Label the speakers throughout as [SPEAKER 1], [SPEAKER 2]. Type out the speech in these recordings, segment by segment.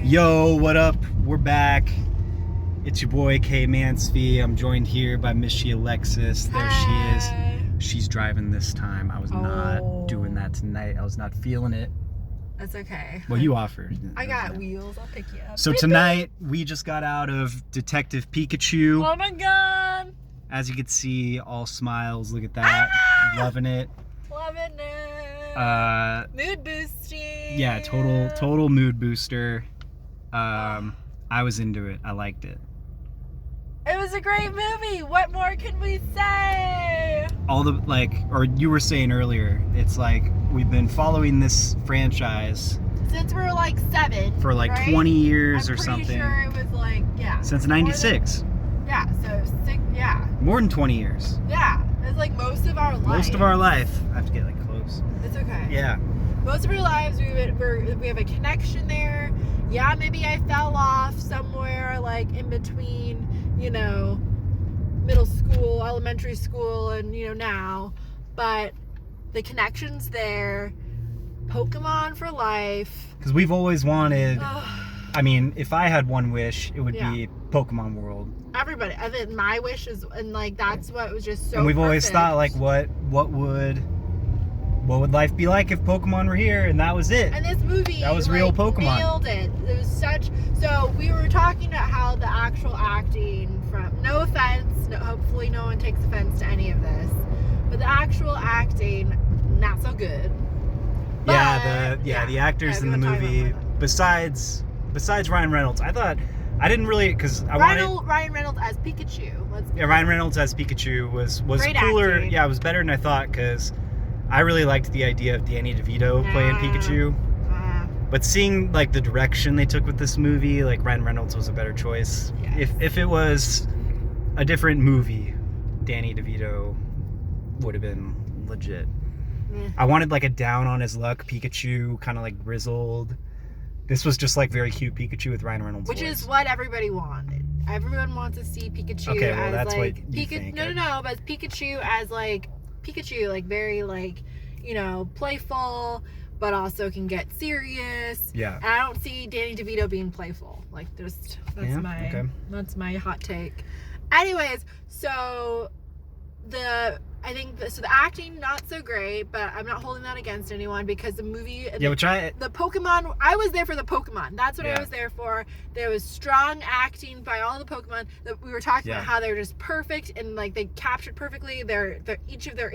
[SPEAKER 1] Yo, what up? We're back. It's your boy K Mansfield. I'm joined here by Miss She Alexis. There
[SPEAKER 2] Hi.
[SPEAKER 1] she is. She's driving this time. I was not doing that tonight. I was not feeling it.
[SPEAKER 2] That's okay.
[SPEAKER 1] Well, you offered.
[SPEAKER 2] I got wheels. I'll pick you up.
[SPEAKER 1] So tonight we just got out of Detective Pikachu.
[SPEAKER 2] Oh my god.
[SPEAKER 1] As you can see, all smiles. Look at that. Loving it.
[SPEAKER 2] Loving it. Mood boosting.
[SPEAKER 1] Yeah, total mood booster. I was into it. I liked it.
[SPEAKER 2] It was a great movie. What more can we say?
[SPEAKER 1] All the, or you were saying earlier, it's like we've been following this franchise
[SPEAKER 2] Since we were like 7.
[SPEAKER 1] for like
[SPEAKER 2] right?
[SPEAKER 1] 20 years
[SPEAKER 2] I'm
[SPEAKER 1] or something.
[SPEAKER 2] pretty sure it was like, yeah.
[SPEAKER 1] Since 96.
[SPEAKER 2] Yeah, so 6, yeah.
[SPEAKER 1] More than 20 years.
[SPEAKER 2] Yeah, it's like most of our life.
[SPEAKER 1] Most of our life. I have to get close.
[SPEAKER 2] It's okay.
[SPEAKER 1] Yeah.
[SPEAKER 2] Most of our lives, we have a connection there. Yeah, maybe I fell off somewhere like in between, middle school, elementary school, and now. But the connection's there. Pokemon for life.
[SPEAKER 1] Because we've always wanted, if I had one wish, it would be Pokemon World.
[SPEAKER 2] Everybody. I think my wish is, and that's what was just so
[SPEAKER 1] And we've always
[SPEAKER 2] perfect.
[SPEAKER 1] thought, what would life be like if Pokemon were here? And that was it.
[SPEAKER 2] And this movie,
[SPEAKER 1] that was real Pokemon.
[SPEAKER 2] Nailed it. It was such. So we were talking about how the actual acting from. No offense. Hopefully, no one takes offense to any of this. But the actual acting, not so good. But,
[SPEAKER 1] the actors in the movie. Besides Ryan Reynolds, I didn't really because
[SPEAKER 2] Ryan Reynolds as Pikachu.
[SPEAKER 1] Ryan Reynolds as Pikachu was
[SPEAKER 2] Great
[SPEAKER 1] cooler.
[SPEAKER 2] acting.
[SPEAKER 1] Yeah, it was better than I thought because I really liked the idea of Danny DeVito playing Pikachu. But seeing the direction they took with this movie, Ryan Reynolds was a better choice.
[SPEAKER 2] Yes.
[SPEAKER 1] If it was a different movie, Danny DeVito would have been legit. I wanted a down on his luck Pikachu, kind of grizzled. This was just very cute Pikachu with Ryan Reynolds'
[SPEAKER 2] Which
[SPEAKER 1] voice.
[SPEAKER 2] is what everybody wanted. Everyone wants to see Pikachu
[SPEAKER 1] Okay, well,
[SPEAKER 2] as
[SPEAKER 1] that's what you think.
[SPEAKER 2] No, but Pikachu as Pikachu very playful, but also can get serious.
[SPEAKER 1] Yeah.
[SPEAKER 2] And I don't see Danny DeVito being playful. That's my hot take. Anyways, so the acting not so great, but I'm not holding that against anyone because the movie the Pokemon, I was there for the Pokemon. That's what I was there for. There was strong acting by all the Pokemon. That we were talking about how they're just perfect and they captured perfectly their each of their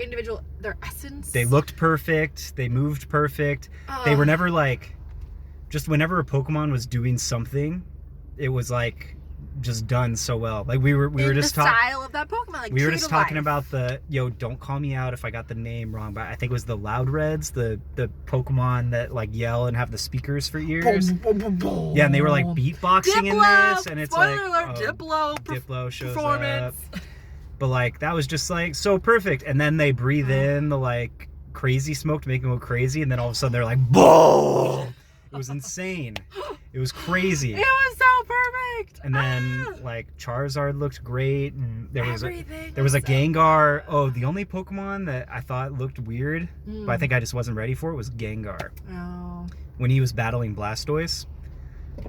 [SPEAKER 2] essence.
[SPEAKER 1] They looked perfect, they moved perfect. They were never just whenever a Pokemon was doing something, it was just done so well. We were just talking
[SPEAKER 2] style of that Pokemon.
[SPEAKER 1] We were just talking about don't call me out if I got the name wrong, but I think it was the Loudreds, the Pokemon that yell and have the speakers for ears. Yeah, and they were beatboxing in this, and it's Diplo shows up. But that was just so perfect. And then they breathe in the crazy smoke to make them go crazy, and then all of a sudden they're boom. It was insane. It was crazy.
[SPEAKER 2] It was so perfect.
[SPEAKER 1] And then Charizard looked great, and there was a Gengar. Oh, the only Pokemon that I thought looked weird, but I think I just wasn't ready for it, was Gengar.
[SPEAKER 2] Oh.
[SPEAKER 1] When he was battling Blastoise,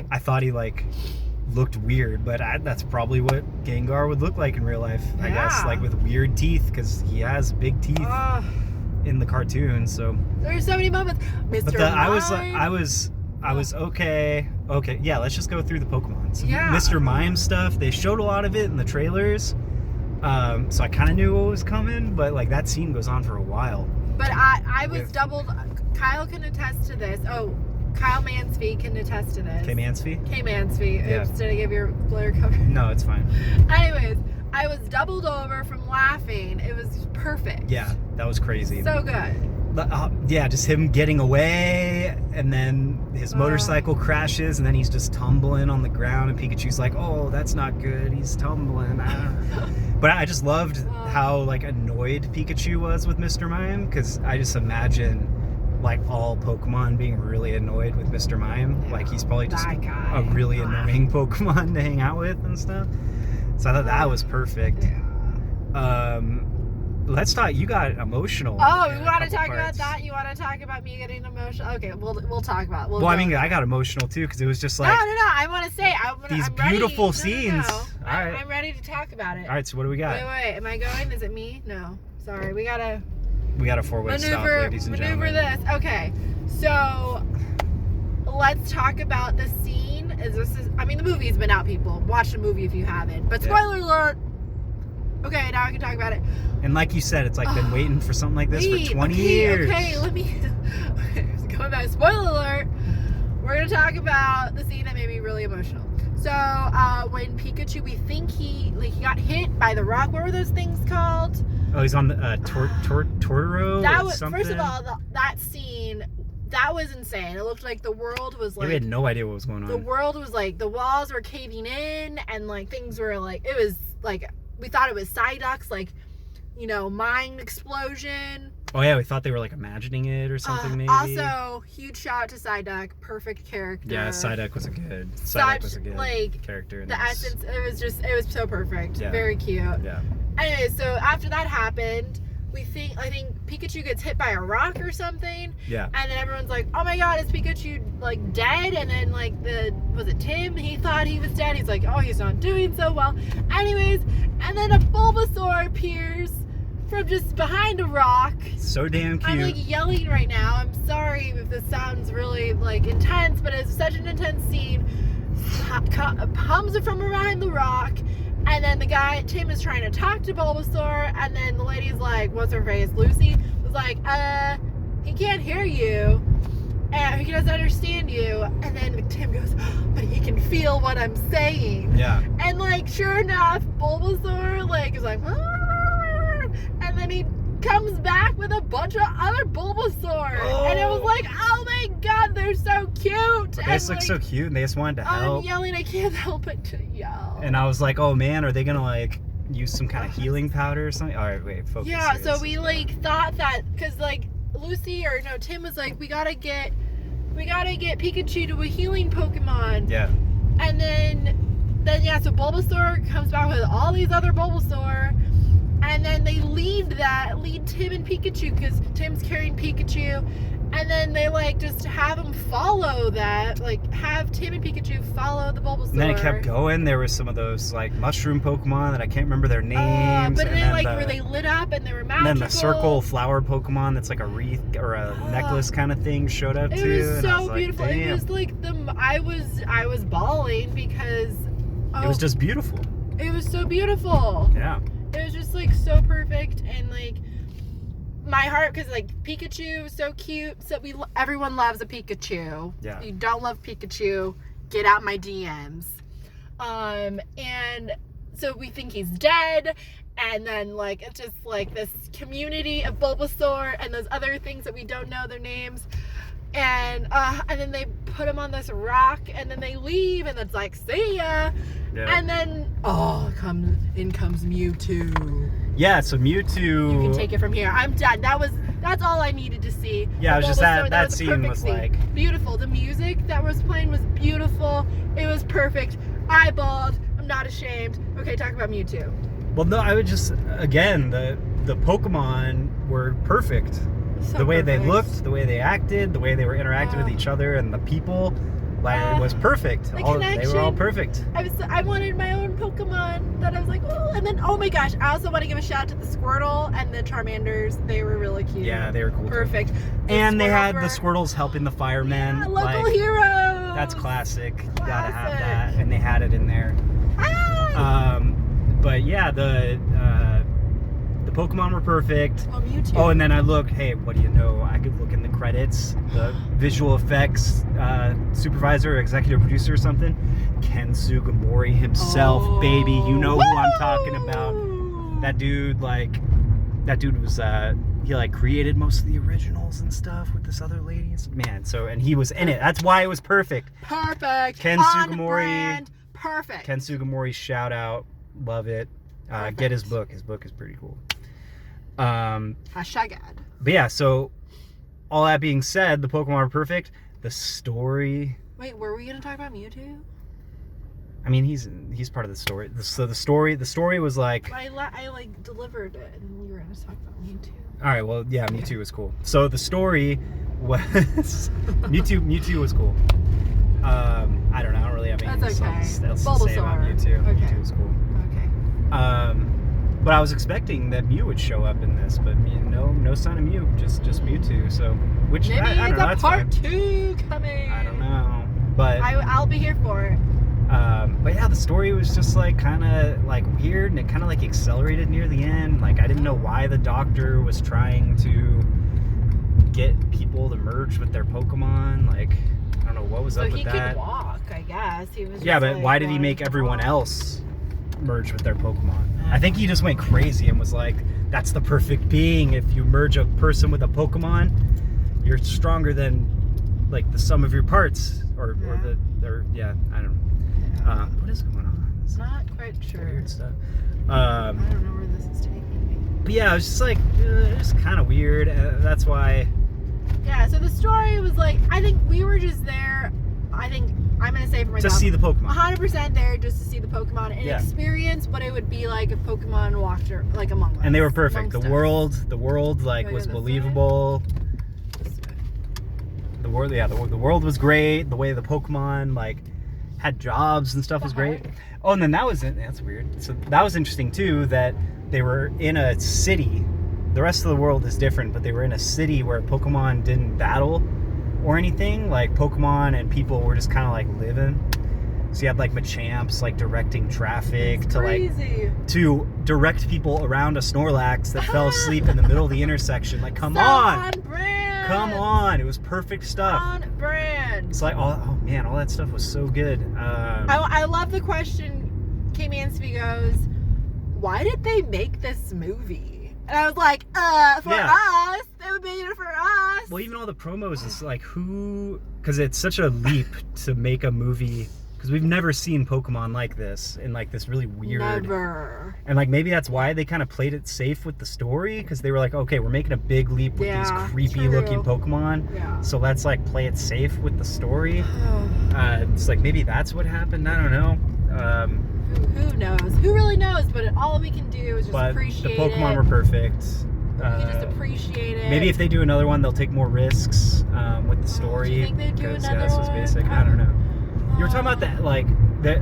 [SPEAKER 1] I thought he looked weird, but that's probably what Gengar would look like in real life. I guess with weird teeth, because he has big teeth in the cartoon. So
[SPEAKER 2] there's so many moments. But
[SPEAKER 1] I was okay. Okay, yeah, let's just go through the Pokemon. So Mr. Mime stuff, they showed a lot of it in the trailers. So I kind of knew what was coming, but that scene goes on for a while.
[SPEAKER 2] But I was doubled. Kyle can attest to this. Oh, Kyle Mansfield can attest to this.
[SPEAKER 1] K Mansfield?
[SPEAKER 2] K Mansfield.
[SPEAKER 1] Yeah.
[SPEAKER 2] Oops, did I give your glitter cover?
[SPEAKER 1] No, it's fine.
[SPEAKER 2] Anyways, I was doubled over from laughing. It was perfect.
[SPEAKER 1] Yeah, that was crazy.
[SPEAKER 2] So good.
[SPEAKER 1] Just him getting away, and then his motorcycle crashes, and then he's just tumbling on the ground, and Pikachu's oh, that's not good, he's tumbling. But I just loved how annoyed Pikachu was with Mr. Mime, because I just imagine all Pokemon being really annoyed with Mr. Mime. He's probably just a really annoying Pokemon to hang out with and stuff. So I thought that was perfect. let's talk. You got emotional.
[SPEAKER 2] Oh, you want to talk about that? You want to talk about me getting emotional? Okay, we'll talk about.
[SPEAKER 1] Well, I mean, I got emotional too because it was just like.
[SPEAKER 2] No. I want to say
[SPEAKER 1] these
[SPEAKER 2] I'm
[SPEAKER 1] beautiful
[SPEAKER 2] ready.
[SPEAKER 1] scenes.
[SPEAKER 2] No.
[SPEAKER 1] All right.
[SPEAKER 2] I'm ready to talk about it.
[SPEAKER 1] All right. So what do we got?
[SPEAKER 2] Wait. Am I going? Is it me? No. Sorry. We got a
[SPEAKER 1] 4-way stop, ladies and gentlemen.
[SPEAKER 2] Maneuver this. Okay. So let's talk about the scene. I mean, the movie's been out, people. Watch the movie if you haven't. But spoiler alert. Okay, now I can talk about it.
[SPEAKER 1] And like you said, it's like been waiting for something like this for 20 years.
[SPEAKER 2] Okay, let me. Okay, going back. Spoiler alert. We're gonna talk about the scene that made me really emotional. So when Pikachu, we think he got hit by the rock. What were those things called?
[SPEAKER 1] Oh, he's on the Tortoro.
[SPEAKER 2] That was
[SPEAKER 1] something?
[SPEAKER 2] First of all, that scene. That was insane. It looked like the world was like...
[SPEAKER 1] We had no idea what was going on.
[SPEAKER 2] The world was like... The walls were caving in and like things were like... It was like... We thought it was Psyduck's like... mind explosion.
[SPEAKER 1] Oh yeah, we thought they were like imagining it or something maybe.
[SPEAKER 2] Also, huge shout out to Psyduck. Perfect character.
[SPEAKER 1] Yeah, Psyduck was a good character in
[SPEAKER 2] the
[SPEAKER 1] this.
[SPEAKER 2] essence, it was so perfect.
[SPEAKER 1] Yeah.
[SPEAKER 2] Very cute.
[SPEAKER 1] Yeah.
[SPEAKER 2] Anyway, so after that happened... I think Pikachu gets hit by a rock or something.
[SPEAKER 1] Yeah.
[SPEAKER 2] And then everyone's like, oh my god, is Pikachu like dead? And then like was it Tim? He thought he was dead. He's like, oh, he's not doing so well. Anyways, and then a Bulbasaur appears from just behind a rock.
[SPEAKER 1] So damn cute.
[SPEAKER 2] I'm like yelling right now. I'm sorry if this sounds really like intense, but it's such an intense scene. Comes from behind the rock. And then the guy, Tim, is trying to talk to Bulbasaur, and then the lady's like, what's her face? Lucy was like, he can't hear you, and he doesn't understand you. And then Tim goes, but he can feel what I'm saying.
[SPEAKER 1] Yeah.
[SPEAKER 2] And like, sure enough, Bulbasaur like is like, and then he comes back with a bunch of other Bulbasaur.
[SPEAKER 1] Oh.
[SPEAKER 2] And it was like, oh my god, they're so cute.
[SPEAKER 1] But they just look so cute, and they just wanted to help.
[SPEAKER 2] I'm yelling, I can't help but to yell.
[SPEAKER 1] And I was like, oh man, are they gonna like use some kind of healing powder or something? All right, wait, focus.
[SPEAKER 2] Yeah,
[SPEAKER 1] here.
[SPEAKER 2] so we like thought that, because like Tim was like, we gotta get Pikachu to a healing Pokemon.
[SPEAKER 1] Yeah.
[SPEAKER 2] And then so Bulbasaur comes back with all these other Bulbasaur. And then they lead Tim and Pikachu, because Tim's carrying Pikachu. And then they like just have him follow that, like have Tim and Pikachu follow the Bulbasaur.
[SPEAKER 1] And then it kept going. There were some of those like mushroom Pokemon that I can't remember their names.
[SPEAKER 2] But then like were they lit up and they were magical.
[SPEAKER 1] And then the circle flower Pokemon that's like a wreath or a necklace kind of thing showed up too.
[SPEAKER 2] It was so
[SPEAKER 1] like,
[SPEAKER 2] beautiful.
[SPEAKER 1] damn.
[SPEAKER 2] It was like I was bawling because
[SPEAKER 1] it was just beautiful.
[SPEAKER 2] It was so beautiful.
[SPEAKER 1] Yeah.
[SPEAKER 2] It was just like so perfect, and like my heart, because like Pikachu was so cute. So everyone loves a Pikachu.
[SPEAKER 1] Yeah.
[SPEAKER 2] If you don't love Pikachu, get out my DMs. And so we think he's dead, and then like it's just like this community of Bulbasaur and those other things that we don't know their names. And then they put him on this rock, and then they leave, and it's like, see ya. Yeah. And then in comes Mewtwo.
[SPEAKER 1] Yeah, so Mewtwo.
[SPEAKER 2] You can take it from here. I'm done. That's all I needed to see.
[SPEAKER 1] Yeah, it was just that scene was like
[SPEAKER 2] beautiful. The music that was playing was beautiful. It was perfect. I bawled. I'm not ashamed. Okay, talk about Mewtwo.
[SPEAKER 1] Well, no, I would just again the Pokemon were perfect.
[SPEAKER 2] So
[SPEAKER 1] the way
[SPEAKER 2] perfect.
[SPEAKER 1] They looked, the way they acted, the way they were interacting with each other and the people, like it was perfect. They were all perfect.
[SPEAKER 2] I wanted my own Pokemon that I was like, oh, and then oh my gosh, I also want to give a shout out to the Squirtle and the Charmanders. They were really cute.
[SPEAKER 1] Yeah, they were cool.
[SPEAKER 2] Perfect.
[SPEAKER 1] And they had the Squirtles helping the firemen.
[SPEAKER 2] Yeah, local heroes.
[SPEAKER 1] That's classic. You gotta have that, and they had it in there.
[SPEAKER 2] Ah!
[SPEAKER 1] But yeah, the Pokemon were perfect.
[SPEAKER 2] Well, Mewtwo.
[SPEAKER 1] Oh, and then I look, hey, what do you know? I could look in the credits. The visual effects supervisor, executive producer or something. Ken Sugimori himself, baby. You know who I'm talking about. That dude was, he like created most of the originals and stuff with this other lady. Man, and he was in it. That's why it was perfect.
[SPEAKER 2] Perfect.
[SPEAKER 1] Ken Sugimori.
[SPEAKER 2] Brand. Perfect.
[SPEAKER 1] Ken Sugimori, shout out. Love it. Get his book. His book is pretty cool.
[SPEAKER 2] Hashtag ad.
[SPEAKER 1] But yeah, so all that being said, the Pokemon are perfect. The story.
[SPEAKER 2] Wait, were we gonna talk about Mewtwo?
[SPEAKER 1] I mean, he's part of the story. So the story was like.
[SPEAKER 2] I like delivered it, and you were gonna talk about Mewtwo.
[SPEAKER 1] All right, well, yeah, Mewtwo was cool. So the story was Mewtwo was cool. I don't know. I don't really have anything else to say about Mewtwo. Okay. Mewtwo was cool.
[SPEAKER 2] Okay.
[SPEAKER 1] But I was expecting that Mew would show up in this, but no sign of Mew, just Mewtwo. So which
[SPEAKER 2] maybe
[SPEAKER 1] I don't know. That's
[SPEAKER 2] part 2 coming.
[SPEAKER 1] I don't know, but
[SPEAKER 2] I'll be here for it.
[SPEAKER 1] But yeah, the story was just like kind of like weird, and it kind of like accelerated near the end. Like I didn't know why the doctor was trying to get people to merge with their Pokemon. Like I don't know what was up with that.
[SPEAKER 2] So he could walk, I guess. He was.
[SPEAKER 1] Yeah, but why did he make everyone else merge with their Pokemon? I think he just went crazy and was like, "That's the perfect being. If you merge a person with a Pokemon, you're stronger than like the sum of your parts." I don't know. What is going on?
[SPEAKER 2] It's not quite sure.
[SPEAKER 1] Weird stuff.
[SPEAKER 2] I don't know where this is taking me.
[SPEAKER 1] But yeah, it was just like, just kind of weird. That's why.
[SPEAKER 2] Yeah, so the story was like, I think we were just there. I think I'm going to say for myself.
[SPEAKER 1] Just see the Pokemon.
[SPEAKER 2] 100% there just to see the Pokemon and experience what it would be like if Pokemon walked like among us.
[SPEAKER 1] And they were perfect. The world like was believable. The world was great. The way the Pokemon like had jobs and stuff was great. Oh, and then that's weird. So that was interesting too, that they were in a city. The rest of the world is different, but they were in a city where Pokemon didn't battle or anything. Like Pokemon and people were just kind of like living. So you had like Machamps like directing traffic to direct people around a Snorlax that fell asleep in the middle of the intersection. Like, come on. Come on, it was perfect stuff.
[SPEAKER 2] On brand.
[SPEAKER 1] It's like, oh man, all that stuff was so good.
[SPEAKER 2] I love the question. Kate Mansfield goes, "Why did they make this movie?" And I was like, for us, they would make it for us.
[SPEAKER 1] Well, even all the promos is like, because it's such a leap to make a movie. Because we've never seen Pokemon like this, in like this really weird.
[SPEAKER 2] Never.
[SPEAKER 1] And like maybe that's why they kind of played it safe with the story, because they were like, okay, we're making a big leap with these creepy looking Pokemon.
[SPEAKER 2] Yeah.
[SPEAKER 1] So let's like play it safe with the story. It's like maybe that's what happened. I don't know.
[SPEAKER 2] Who knows? Who really knows? But all we can do is just appreciate it.
[SPEAKER 1] The Pokemon were perfect.
[SPEAKER 2] We can just appreciate it.
[SPEAKER 1] Maybe if they do another one, they'll take more risks with the story.
[SPEAKER 2] Do you think they do another
[SPEAKER 1] this was basic. I don't know. You were talking about that, like that,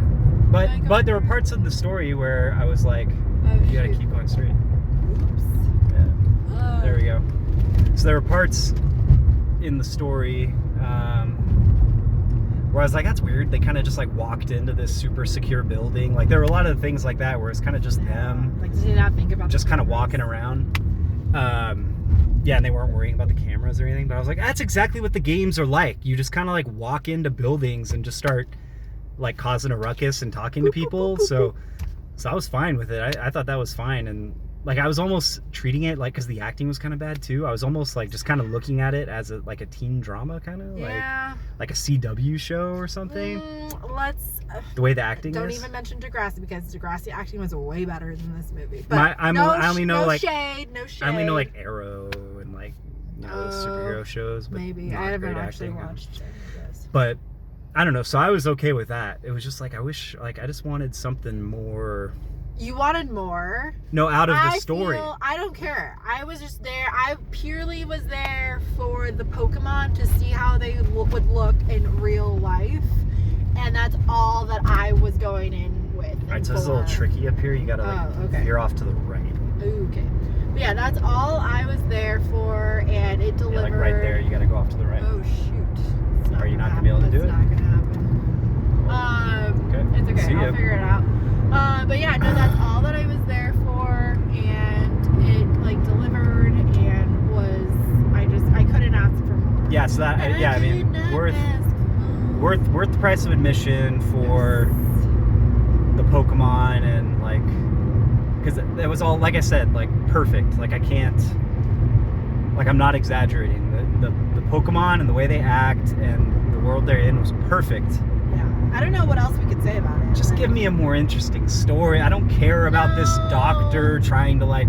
[SPEAKER 1] but there were parts of the story where I was like, you gotta keep going straight.
[SPEAKER 2] Oops.
[SPEAKER 1] Yeah. There we go. So there were parts in the story where I was like, that's weird. They kind of just like walked into this super secure building. Like there were a lot of things like that where it's kind of just them.
[SPEAKER 2] Like, did you not think about
[SPEAKER 1] just kind of walking around? Yeah, and they weren't worrying about the cameras or anything, but I was like, that's exactly what the games are like. You just kind of like walk into buildings and just start like causing a ruckus and talking to people. So I was fine with it. I thought that was fine. And like, I was almost treating it like, because the acting was kind of bad too. I was almost like just kind of looking at it as like a teen drama kind of, like a CW show or something. The way the acting
[SPEAKER 2] Don't
[SPEAKER 1] is.
[SPEAKER 2] even mention Degrassi, because Degrassi acting was way better than this movie.
[SPEAKER 1] But I only know
[SPEAKER 2] no shade.
[SPEAKER 1] I only know like Arrow and like those superhero shows. But
[SPEAKER 2] maybe I haven't actually watched it.
[SPEAKER 1] But I don't know. So I was okay with that. It was just like I just wanted something more.
[SPEAKER 2] You wanted more?
[SPEAKER 1] No, out of the story.
[SPEAKER 2] I don't care. I was just there. I purely was there for the Pokemon to see how they would look in real life. And that's all that I was going in with.
[SPEAKER 1] Alright, so it's a little tricky up here. You gotta veer off to the right.
[SPEAKER 2] Okay. But yeah, that's all I was there for, and it delivered.
[SPEAKER 1] Yeah, like right there, you gotta go off to the right.
[SPEAKER 2] Oh shoot.
[SPEAKER 1] Are you not gonna be able to do it?
[SPEAKER 2] It's not gonna happen.
[SPEAKER 1] Okay.
[SPEAKER 2] It's okay.
[SPEAKER 1] See
[SPEAKER 2] I'll figure it out. But yeah, no, that's all that I was there for, and it like delivered, and I couldn't ask for more.
[SPEAKER 1] Yeah, so that I mean worth the price of admission for the Pokemon, and like, because it was all, like I said, like perfect. Like I can't, like I'm not exaggerating. The Pokemon and the way they act and the world they're in was perfect.
[SPEAKER 2] Yeah, I don't know what else we could say about it.
[SPEAKER 1] Just give me a more interesting story. I don't care about this doctor trying to like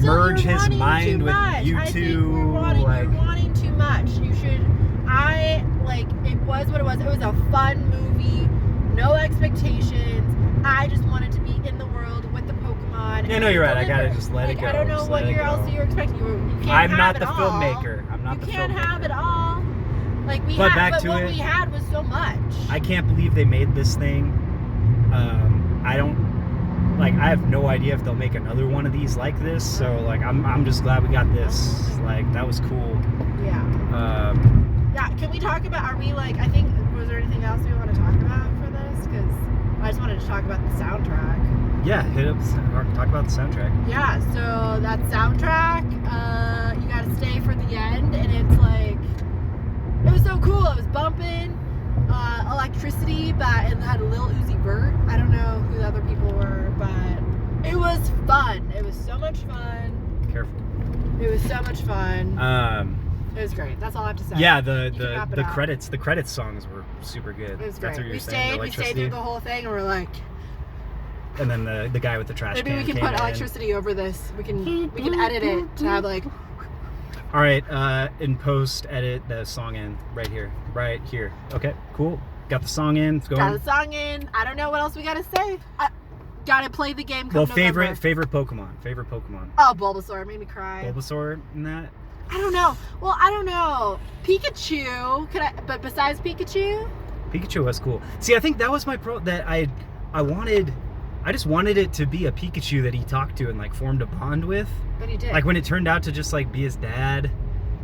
[SPEAKER 1] merge his mind with you
[SPEAKER 2] I think
[SPEAKER 1] two.
[SPEAKER 2] You're wanting too much. You should. It was what it was. It was a fun movie. no expectations. I just wanted to be in the world with the Pokemon.
[SPEAKER 1] Yeah, no, you're right. I gotta just let it go.
[SPEAKER 2] I don't know what else you're expecting. You can't
[SPEAKER 1] I'm
[SPEAKER 2] have
[SPEAKER 1] not
[SPEAKER 2] it
[SPEAKER 1] the
[SPEAKER 2] all.
[SPEAKER 1] filmmaker. I'm not the filmmaker.
[SPEAKER 2] You can't have it all. Like what we had was so much.
[SPEAKER 1] I can't believe they made this thing. I have no idea if they'll make another one of these like this. So like, I'm just glad we got this. Like, that was cool.
[SPEAKER 2] Yeah. Yeah. Can we talk about? Are we like? I think. Was there anything else we want to talk about for this? Because I just wanted to talk about the soundtrack.
[SPEAKER 1] Yeah, talk about the soundtrack.
[SPEAKER 2] Yeah. So that soundtrack, you got to stay for the end, and it's like, it was so cool. It was bumping. Electricity, but it had a Lil Uzi Vert. I don't know who the other people were, but it was fun. It was so much fun.
[SPEAKER 1] Careful.
[SPEAKER 2] It was so much fun. It was great. That's all I have to say.
[SPEAKER 1] Yeah, the credits songs were super good.
[SPEAKER 2] It was great. We stayed through the whole thing, and we're like.
[SPEAKER 1] And then the guy with the trash can.
[SPEAKER 2] Maybe we can put electricity over this. We can edit it to have like.
[SPEAKER 1] All right, in post, edit the song in right here. Okay, cool. Got the song in. It's going.
[SPEAKER 2] Got the song in. I don't know what else we gotta say. Gotta play the game.
[SPEAKER 1] Well, favorite Pokemon.
[SPEAKER 2] Oh, Bulbasaur made me cry.
[SPEAKER 1] Bulbasaur in that.
[SPEAKER 2] I don't know. Well, I don't know. Pikachu. But besides Pikachu.
[SPEAKER 1] Pikachu was cool. See, I think that was my I just wanted it to be a Pikachu that he talked to and like formed a bond with.
[SPEAKER 2] But he did.
[SPEAKER 1] Like when it turned out to just like be his dad,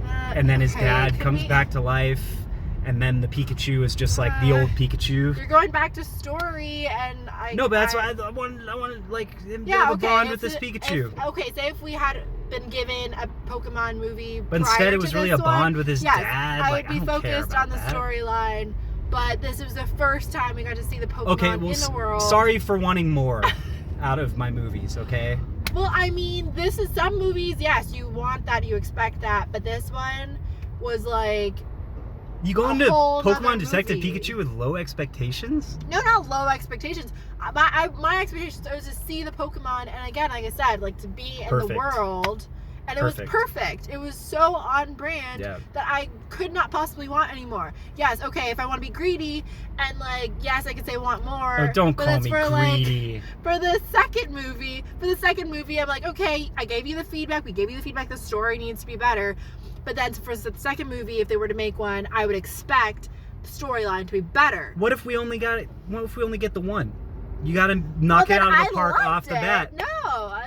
[SPEAKER 1] and then his dad comes back to life, and then the Pikachu is just like the old Pikachu.
[SPEAKER 2] You're going back to story, and
[SPEAKER 1] No, but that's why I wanted like him to have a bond with this Pikachu.
[SPEAKER 2] Say if we had been given a Pokemon movie,
[SPEAKER 1] but instead it was really a bond with his dad.
[SPEAKER 2] I would be focused on the storyline. But this was the first time we got to see the Pokemon in the world.
[SPEAKER 1] Sorry for wanting more out of my movies, okay?
[SPEAKER 2] Well, I mean, this is some movies, yes, you want that, you expect that, but this one was like
[SPEAKER 1] you go into Pokemon Detective Pikachu with low expectations?
[SPEAKER 2] No, not low expectations. My expectations was to see the Pokemon, and again, like I said, like to be in the world. And it was perfect. It was so on brand that I could not possibly want anymore. Yes, okay, if I want to be greedy and like, yes, I could say want more.
[SPEAKER 1] Oh, don't call me greedy.
[SPEAKER 2] For the second movie, I'm like, okay, I gave you the feedback. We gave you the feedback. The story needs to be better. But then for the second movie, if they were to make one, I would expect the storyline to be better.
[SPEAKER 1] What if we only get the one? You got to knock it out of the park off the bat.
[SPEAKER 2] No,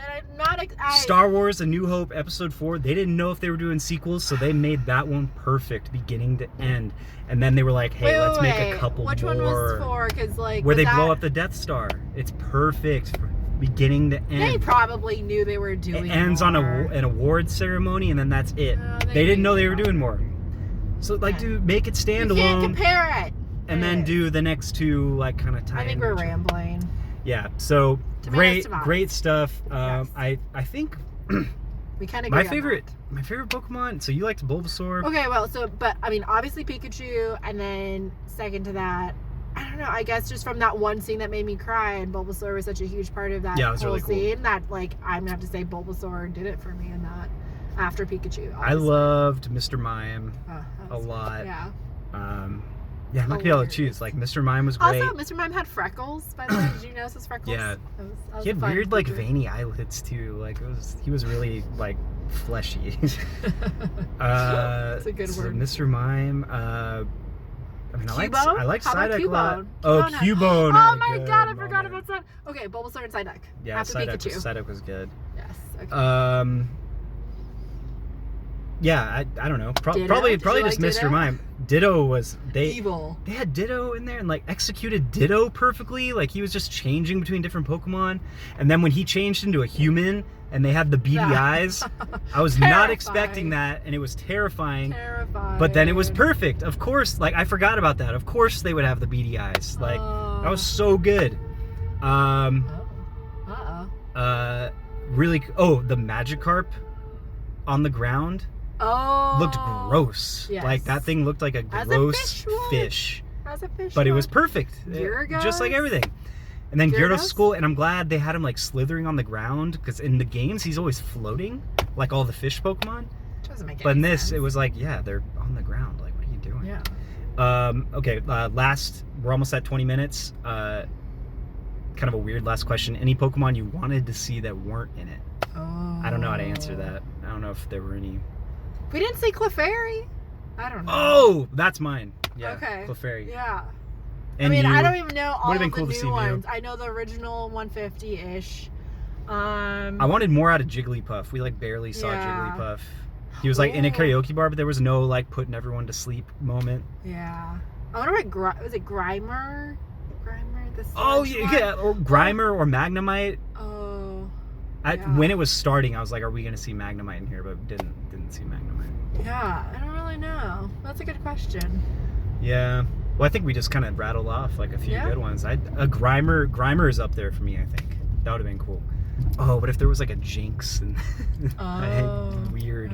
[SPEAKER 1] Star Wars: A New Hope Episode 4. They didn't know if they were doing sequels, so they made that one perfect, beginning to end. And then they were like, "Hey, let's make a couple more."
[SPEAKER 2] Which one was 4? Because like
[SPEAKER 1] where they blow up the Death Star. It's perfect, beginning to end.
[SPEAKER 2] They probably knew they were doing.
[SPEAKER 1] It ends on an award ceremony, and then that's it. No, they didn't know they were doing more. So like, dude, make it standalone.
[SPEAKER 2] You can't compare it.
[SPEAKER 1] And then do the next two like kind of tie.
[SPEAKER 2] I think we're rambling.
[SPEAKER 1] Yeah. So great stuff. Yes. I think
[SPEAKER 2] we kind of
[SPEAKER 1] my favorite Pokemon. So you liked Bulbasaur.
[SPEAKER 2] Okay, well, but I mean, obviously Pikachu, and then second to that, I don't know. I guess just from that one scene that made me cry, and Bulbasaur was such a huge part of that whole scene that like I'm gonna have to say Bulbasaur did it for me in that after Pikachu. Obviously.
[SPEAKER 1] I loved Mr. Mime a lot.
[SPEAKER 2] Yeah.
[SPEAKER 1] Yeah, I'm not gonna be able to choose. Like, Mr. Mime was great.
[SPEAKER 2] Also, Mr. Mime had freckles, by the way. Did you notice his freckles?
[SPEAKER 1] Yeah. He had weird, like, veiny eyelids, too. Like, he was really, like, fleshy.
[SPEAKER 2] That's a good word.
[SPEAKER 1] Mr. Mime, I mean, I like Psyduck a lot.
[SPEAKER 2] Cubone. Oh my god, I forgot about that. Okay, Bulbasaur and Psyduck.
[SPEAKER 1] Yeah, Psyduck was good.
[SPEAKER 2] Yes. Okay.
[SPEAKER 1] Yeah, I don't know. Probably just Mr. Mime. Ditto was
[SPEAKER 2] evil.
[SPEAKER 1] They had Ditto in there and like executed Ditto perfectly. Like he was just changing between different Pokemon, and then when he changed into a human and they had the beady eyes, I was not expecting that, and it was terrifying. But then it was perfect. Of course, like I forgot about that. Of course they would have the beady eyes. Like that was so good. Really. Oh, the Magikarp on the ground. Looked gross.
[SPEAKER 2] Yes.
[SPEAKER 1] Like that thing looked like a gross fish.
[SPEAKER 2] As a fish.
[SPEAKER 1] But it was perfect.
[SPEAKER 2] Gyarados?
[SPEAKER 1] Just like everything. And then Gyarados School, and I'm glad they had him like slithering on the ground, because in the games he's always floating, like all the fish Pokemon.
[SPEAKER 2] Doesn't make any sense.
[SPEAKER 1] But in this, it was like, yeah, they're on the ground. Like, what are you doing?
[SPEAKER 2] Yeah.
[SPEAKER 1] Okay. Last we're almost at 20 minutes. Kind of a weird last question. Any Pokemon you wanted to see that weren't in it?
[SPEAKER 2] Oh.
[SPEAKER 1] I don't know how to answer that. I don't know if there were any.
[SPEAKER 2] We didn't see Clefairy. I don't know.
[SPEAKER 1] Oh, that's mine. Yeah.
[SPEAKER 2] Okay.
[SPEAKER 1] Clefairy.
[SPEAKER 2] Yeah.
[SPEAKER 1] And
[SPEAKER 2] I don't even know all of the
[SPEAKER 1] cool
[SPEAKER 2] new ones. I know the original 150-ish.
[SPEAKER 1] I wanted more out of Jigglypuff. We like barely saw Jigglypuff. He was like in a karaoke bar, but there was no like putting everyone to sleep moment.
[SPEAKER 2] Yeah. I wonder what was it Grimer? Grimer the
[SPEAKER 1] Oh yeah, or Grimer or Magnemite.
[SPEAKER 2] Oh.
[SPEAKER 1] When it was starting, I was like, are we gonna see Magnemite in here? But didn't see Magnemite.
[SPEAKER 2] Yeah, I don't really know. That's a good question.
[SPEAKER 1] Yeah. Well, I think we just kind of rattled off like a few good ones. A Grimer is up there for me, I think. That would have been cool. Oh, what if there was like a Jinx and weird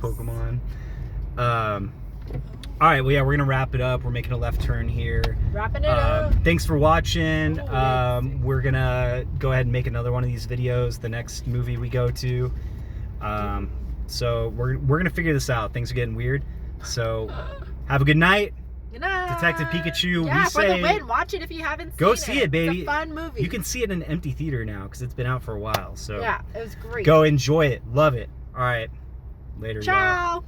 [SPEAKER 1] Pokemon? All right, well, yeah, we're gonna wrap it up. We're making a left turn here.
[SPEAKER 2] Wrapping it up.
[SPEAKER 1] Thanks for watching. We're gonna go ahead and make another one of these videos the next movie we go to. So we're gonna figure this out. Things are getting weird. So have a good night.
[SPEAKER 2] Good night.
[SPEAKER 1] Detective Pikachu.
[SPEAKER 2] Yeah, for the win. Watch it if you haven't seen it.
[SPEAKER 1] Go see it, baby.
[SPEAKER 2] It's a fun movie.
[SPEAKER 1] You can see it in an empty theater now because it's been out for a while. So
[SPEAKER 2] yeah, it was great.
[SPEAKER 1] Go enjoy it. Love it. All right. Later, y'all.
[SPEAKER 2] Ciao.